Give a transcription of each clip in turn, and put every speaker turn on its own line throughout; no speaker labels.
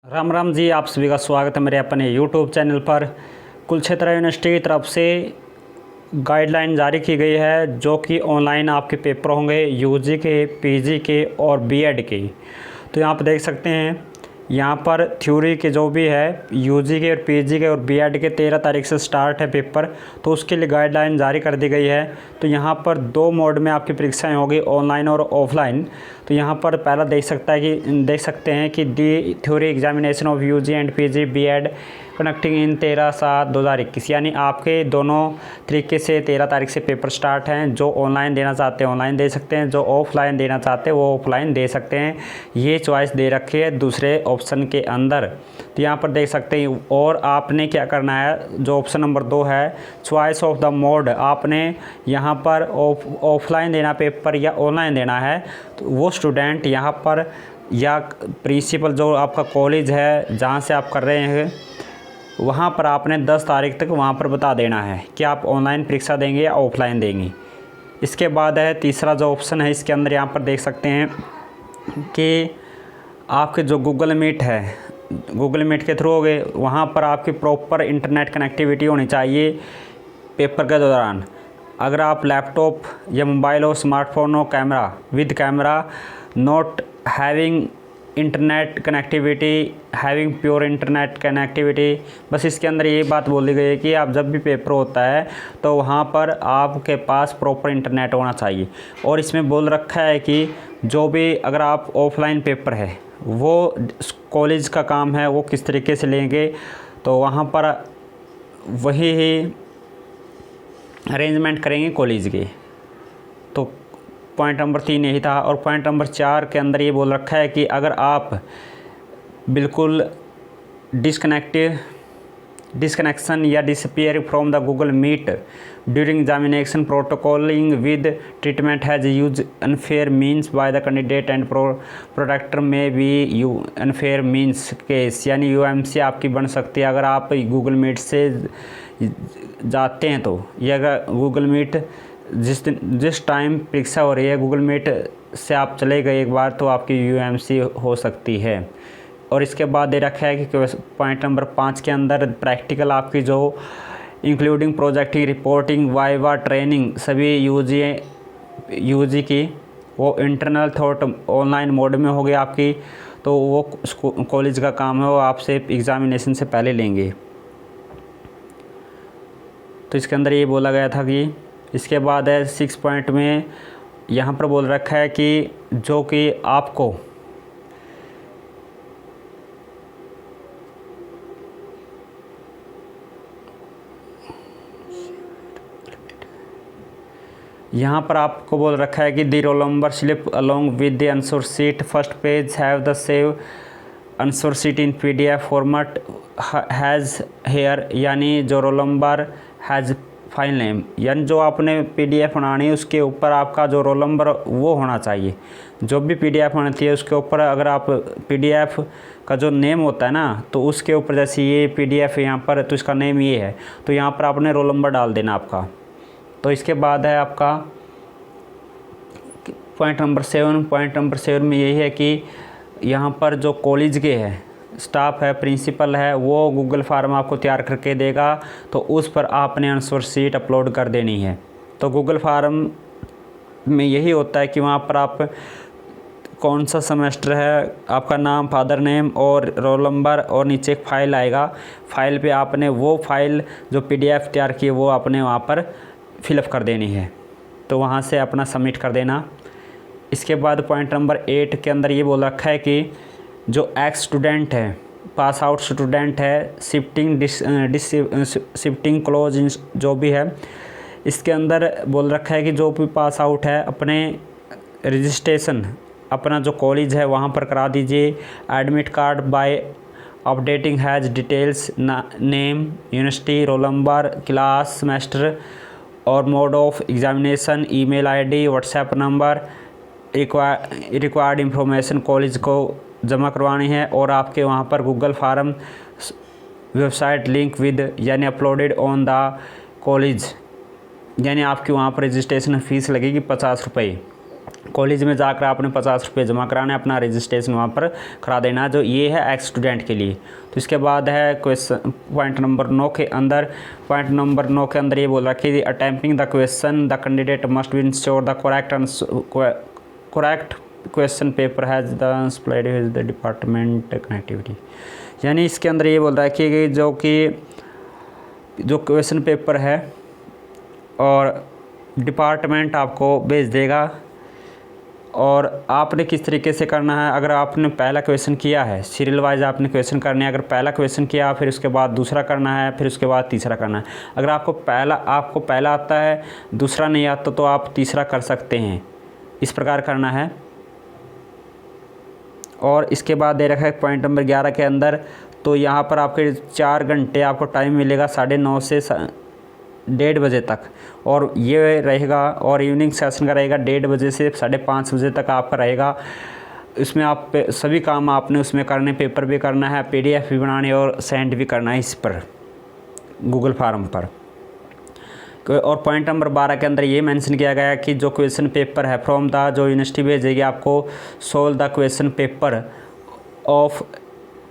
राम राम जी, आप सभी का स्वागत है मेरे अपने यूट्यूब चैनल पर। कुरुक्षेत्र यूनिवर्सिटी की तरफ से गाइडलाइन जारी की गई है जो कि ऑनलाइन आपके पेपर होंगे यूजी के, पीजी के और बीएड के। तो यहाँ पर देख सकते हैं, यहाँ पर थ्योरी के जो भी है यूजी के और पीजी के और बीएड के 13 तारीख से स्टार्ट है पेपर, तो उसके लिए गाइडलाइन जारी कर दी गई है। तो यहाँ पर दो मोड में आपकी परीक्षाएं होगी, ऑनलाइन और ऑफलाइन। तो यहाँ पर पहला देख सकते हैं कि the theory examination of UG and PG BEd connecting in 13/7/2021, यानी आपके दोनों तरीके से 13 तारीख से पेपर स्टार्ट हैं। जो ऑनलाइन देना चाहते हैं ऑनलाइन दे सकते हैं, जो ऑफलाइन देना चाहते हैं वो ऑफलाइन दे सकते हैं। ये चॉइस दे रखी है दूसरे ऑप्शन के अंदर। तो यहाँ पर देख सकते हैं, और आपने क्या करना है, जो ऑप्शन नंबर 2 है चॉइस ऑफ द मोड, आपने यहाँ पर ऑफलाइन देना पेपर या ऑनलाइन देना है। तो वो स्टूडेंट यहाँ पर या प्रिंसिपल जो आपका कॉलेज है जहाँ से आप कर रहे हैं वहाँ पर आपने 10 तारीख तक वहाँ पर बता देना है कि आप ऑनलाइन परीक्षा देंगे या ऑफलाइन देंगे। इसके बाद है तीसरा जो ऑप्शन है, इसके अंदर यहाँ पर देख सकते हैं कि आपके जो गूगल मीट है, गूगल मीट के थ्रू हो गए, वहाँ पर आपकी प्रॉपर इंटरनेट कनेक्टिविटी होनी चाहिए पेपर के दौरान। अगर आप लैपटॉप या मोबाइल हो, स्मार्टफोन हो, camera with camera not having internet connectivity, having pure internet connectivity, बस इसके अंदर ये बात बोली गई है कि आप जब भी पेपर होता है तो वहाँ पर आपके पास प्रॉपर इंटरनेट होना चाहिए। और इसमें बोल रखा है कि जो भी अगर आप ऑफलाइन पेपर है वो कॉलेज का काम है, वो किस तरीके से लेंगे, तो वहाँ पर वही ही अरेंजमेंट करेंगे कॉलेज के। तो पॉइंट नंबर 3 यही था। और पॉइंट नंबर 4 के अंदर ये बोल रखा है कि अगर आप बिल्कुल डिसकनेक्शन या disappear from the Google Meet during examination protocoling with treatment has use unfair means by the candidate and proctor may be you unfair means case, यानी यूएमसी आपकी बन सकती है अगर आप गूगल मीट से जाते हैं। तो ये अगर गूगल मीट जिस टाइम परीक्षा हो रही है गूगल मीट से आप चले गए एक बार, तो आपकी यूएमसी हो सकती है। और इसके बाद दे रखा है कि पॉइंट नंबर 5 के अंदर प्रैक्टिकल आपकी जो including projecting, reporting, viva, training सभी यूजी की वो इंटरनल थॉट ऑनलाइन मोड में होगी आपकी। तो वो कॉलेज का काम है, वो आपसे एग्ज़ामिनेशन से पहले लेंगे। तो इसके अंदर ये बोला गया था कि इसके बाद है 6 पॉइंट में यहाँ पर बोल रखा है कि जो कि आपको यहाँ पर आपको बोल रखा है कि the roll number slip along with the answer sheet first page have the save answer sheet in PDF format has here, यानी जो roll number has file name, यानी जो आपने पीडीएफ बनानी है उसके ऊपर आपका जो रोल नंबर वो होना चाहिए। जो भी पीडीएफ बनती है उसके ऊपर अगर आप पीडीएफ का जो नेम होता है ना, तो उसके ऊपर जैसे ये पीडीएफ है यहाँ पर, तो इसका नेम ये है, तो यहाँ पर आपने रोल नंबर डाल देना आपका। तो इसके बाद है आपका पॉइंट नंबर 7। पॉइंट नंबर 7 में यही है कि यहाँ पर जो कॉलेज के है स्टाफ है, प्रिंसिपल है, वो गूगल फार्म आपको तैयार करके देगा, तो उस पर आपने आंसर शीट अपलोड कर देनी है। तो गूगल फार्म में यही होता है कि वहाँ पर आप कौन सा सेमेस्टर है, आपका नाम, फादर नेम और रोल नंबर, और नीचे एक फ़ाइल आएगा, फ़ाइल पे आपने वो फ़ाइल जो पीडीएफ तैयार की है वो आपने वहाँ पर फिलअप कर देनी है। तो वहाँ से अपना सबमिट कर देना। इसके बाद पॉइंट नंबर 8 के अंदर ये बोल रखा है कि जो एक्स स्टूडेंट है, पास आउट स्टूडेंट है, शिफ्टिंग क्लोज जो भी है, इसके अंदर बोल रखा है कि जो भी पास आउट है अपने रजिस्ट्रेशन अपना जो कॉलेज है वहाँ पर करा दीजिए। Admit card by updating has details name, university, roll number, class, semester और mode of examination, email ID, WhatsApp number, required information college को जमा करवानी है। और आपके वहाँ पर Google form website link with, यानी अपलोडेड ऑन द कॉलेज, यानी आपकी वहाँ पर रजिस्ट्रेशन फ़ीस लगेगी 50 रुपये। कॉलेज में जाकर आपने 50 रुपये जमा कराना है, अपना रजिस्ट्रेशन वहाँ पर करा देना है। जो ये है एक्स स्टूडेंट के लिए। तो इसके बाद है क्वेश्चन पॉइंट नंबर 9 के अंदर। पॉइंट नंबर 9 के अंदर ये बोल रहा है कि attempting the question the candidate must be ensure the correct question paper has the supplied with the department connectivity. यानी इसके अंदर ये बोल रहा है कि जो क्वेश्चन पेपर है और डिपार्टमेंट आपको भेज देगा, और आपने किस तरीके से करना है। अगर आपने पहला क्वेश्चन किया है, सीरियल वाइज आपने क्वेश्चन करने हैं। अगर पहला क्वेश्चन किया, फिर उसके बाद दूसरा करना है, फिर उसके बाद तीसरा करना है। अगर आपको पहला आता है, दूसरा नहीं आता, तो आप तीसरा कर सकते हैं। इस प्रकार करना है। और इसके बाद दे रखा है पॉइंट नंबर 11 के अंदर। तो यहाँ पर आपके 4 घंटे आपको टाइम मिलेगा 9:30 से 1:30 बजे तक, और ये रहेगा। और इवनिंग सेशन का रहेगा 1:30 बजे से 5:30 बजे तक आपका रहेगा। इसमें आप सभी काम आपने उसमें करने, पेपर भी करना है, PDF भी बनाने और सेंड भी करना है इस पर, गूगल फार्म पर। और पॉइंट नंबर 12 के अंदर ये मेंशन किया गया है कि जो क्वेश्चन पेपर है फ्रॉम द जो यूनिवर्सिटी भेजेगी आपको, solve the question paper of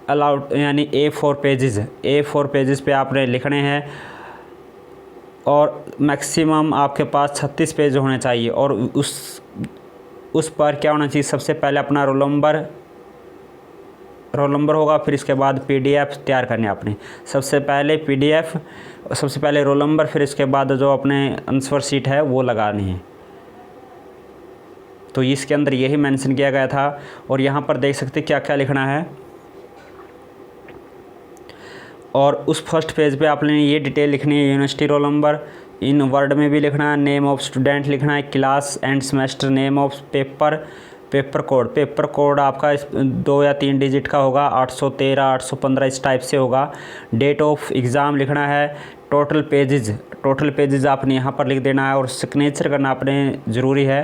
allowed, यानी A4 पेजेस पे आपने लिखने हैं, और मैक्सिमम आपके पास 36 पेज होने चाहिए। और उस पर क्या होना चाहिए, सबसे पहले अपना रोल नंबर होगा, फिर इसके बाद PDF तैयार करने आपने। सबसे पहले PDF, सबसे पहले रोल नंबर, फिर इसके बाद जो अपने आंसर शीट है वो लगानी है। तो इसके अंदर यही मेंशन किया गया था। और यहाँ पर देख सकते क्या क्या लिखना है। और उस फर्स्ट पेज पे आपने ये डिटेल लिखनी है, university roll number in word में भी लिखना है, नेम ऑफ स्टूडेंट लिखना है, class end semester, name of paper code आपका 2 या 3 डिजिट का होगा, 813 815 इस टाइप से होगा। डेट ऑफ एग्ज़ाम लिखना है, टोटल पेजेस आपने यहाँ पर लिख देना है, और सिग्नेचर करना आपने ज़रूरी है।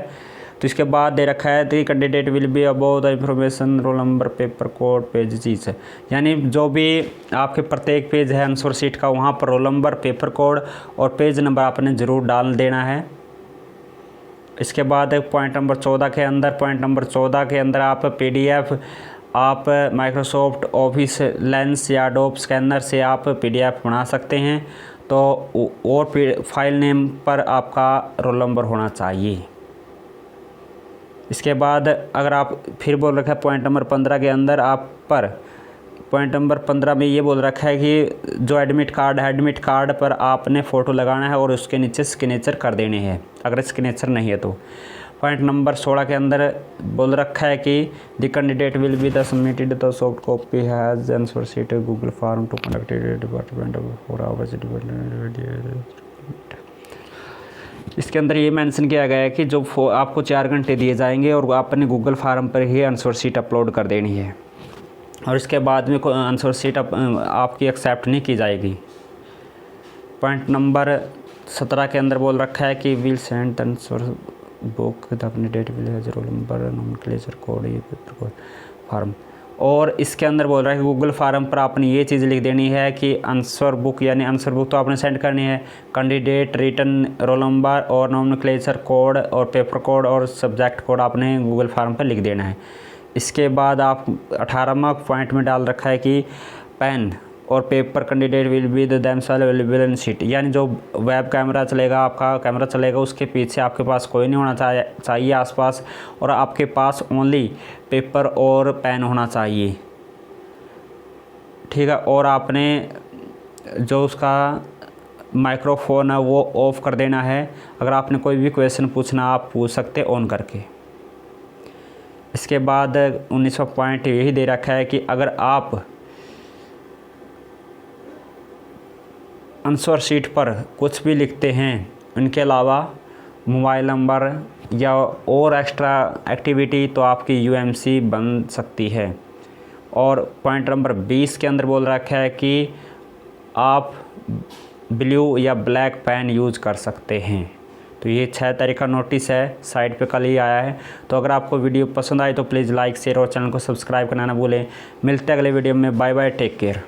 तो इसके बाद दे रखा है the candidate will be about the information roll number paper code page चीज़ है, यानी जो भी आपके प्रत्येक पेज है आंसर शीट का, वहाँ पर रोल नंबर, पेपर कोड और पेज नंबर आपने ज़रूर डाल देना है। इसके बाद पॉइंट नंबर 14 के अंदर आप PDF, आप माइक्रोसॉफ्ट ऑफिस लेंस या एडोब स्कैनर से आप PDF बना सकते हैं। तो और फाइल नेम पर आपका रोल नंबर होना चाहिए। इसके बाद अगर आप फिर बोल रखा है पॉइंट नंबर 15 के अंदर आप पर, पॉइंट नंबर 15 में ये बोल रखा है कि जो एडमिट कार्ड पर आपने फ़ोटो लगाना है और उसके नीचे सिग्नेचर कर देने हैं, अगर सिग्नेचर नहीं है तो। पॉइंट नंबर 16 के अंदर बोल रखा है कि the candidate will be the submitted the soft copy has answer sheet Google form to conduct department for hours department. इसके अंदर ये मेंशन किया गया है कि जो आपको 4 घंटे दिए जाएंगे और आपने गूगल फार्म पर ही आंसर शीट अपलोड कर देनी है, और इसके बाद में कोई आंसर शीट आपकी एक्सेप्ट नहीं की जाएगी। पॉइंट नंबर 17 के अंदर बोल रखा है कि विल सेंड आंसर बुक अपनी date will has roll number nomenclature code ये पेपर कोड फार्म। और इसके अंदर बोल रहा है कि गूगल फार्म पर आपने ये चीज़ लिख देनी है कि आंसर बुक, यानी आंसर बुक तो आपने सेंड करनी है, कैंडिडेट रिटन रोल नंबर और नोमेनक्लेचर कोड और पेपर कोड और सब्जेक्ट कोड आपने गूगल फार्म पर लिख देना है। इसके बाद आप 18वां पॉइंट में डाल रखा है कि पेन और paper candidate will be themself available in seat, यानी जो वेब कैमरा चलेगा, आपका कैमरा चलेगा, उसके पीछे आपके पास कोई नहीं होना चाहिए आसपास, और आपके पास ओनली पेपर और पेन होना चाहिए, ठीक है। और आपने जो उसका माइक्रोफोन है वो ऑफ कर देना है। अगर आपने कोई भी क्वेश्चन पूछना आप पूछ सकते ऑन करके। इसके बाद 19वां पॉइंट यही दे रखा है कि अगर आप आंसर शीट पर कुछ भी लिखते हैं, उनके अलावा मोबाइल नंबर या और एक्स्ट्रा एक्टिविटी, तो आपकी UMC बन सकती है। और पॉइंट नंबर 20 के अंदर बोल रखा है कि आप ब्लू या ब्लैक पेन यूज़ कर सकते हैं। तो ये 6 तारीख का नोटिस है, साइट पे कल ही आया है। तो अगर आपको वीडियो पसंद आए तो प्लीज़ लाइक शेयर और चैनल को सब्सक्राइब करना ना भूलें। मिलते हैं अगले वीडियो में। Bye bye, take care.